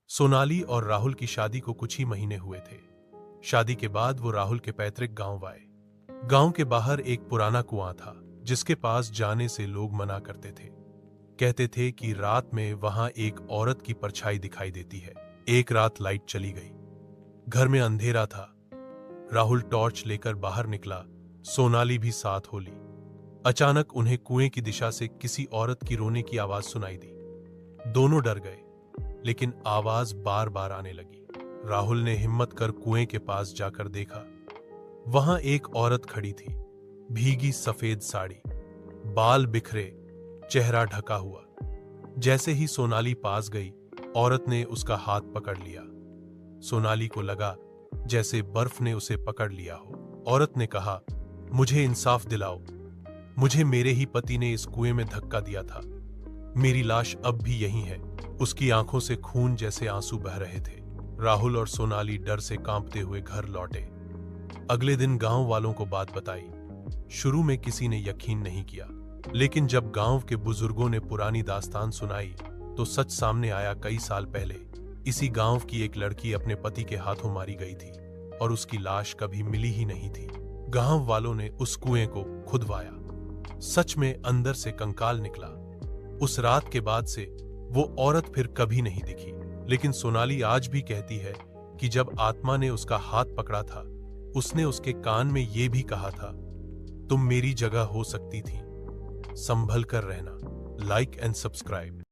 सोनाली और राहुल की शादी को कुछ ही महीने हुए थे। शादी के बाद वो राहुल के पैतृक गांव आए। गांव के बाहर एक पुराना कुआं था, जिसके पास जाने से लोग मना करते थे। कहते थे कि रात में वहां एक औरत की परछाई दिखाई देती है। एक रात लाइट चली गई, घर में अंधेरा था। राहुल टॉर्च लेकर बाहर निकला, सोनाली भी साथ हो ली। अचानक उन्हें कुएं की दिशा से किसी औरत की रोने की आवाज सुनाई दी। दोनों डर गए, लेकिन आवाज बार बार आने लगी। राहुल ने हिम्मत कर कुएं के पास जाकर देखा। वहां एक औरत खड़ी थी, भीगी सफेद साड़ी, बाल बिखरे, चेहरा ढका हुआ। जैसे ही सोनाली पास गई, औरत ने उसका हाथ पकड़ लिया। सोनाली को लगा जैसे बर्फ ने उसे पकड़ लिया हो। औरत ने कहा, मुझे इंसाफ दिलाओ। मुझे मेरे ही पति ने इस कुएं में धक्का दिया था। मेरी लाश अब भी यहीं है। उसकी आंखों से खून जैसे आंसू बह रहे थे। राहुल और सोनाली डर से कांपते हुए घर लौटे। अगले दिन गांव वालों को बात बताई। शुरू में किसी ने यकीन नहीं किया, लेकिन जब गांव के बुजुर्गों ने पुरानी दास्तान सुनाई, तो सच सामने आया। कई साल पहले इसी गांव की एक लड़की अपने पति के हाथों मारी गई थी, और उसकी लाश कभी मिली ही नहीं थी। गांव वालों ने उस कुएं को खुदवाया। सच में अंदर से कंकाल निकला। उस रात के बाद से वो औरत फिर कभी नहीं दिखी। लेकिन सोनाली आज भी कहती है कि जब आत्मा ने उसका हाथ पकड़ा था, उसने उसके कान में ये भी कहा था, तुम मेरी जगह हो सकती थी। संभल कर रहना। Like and subscribe.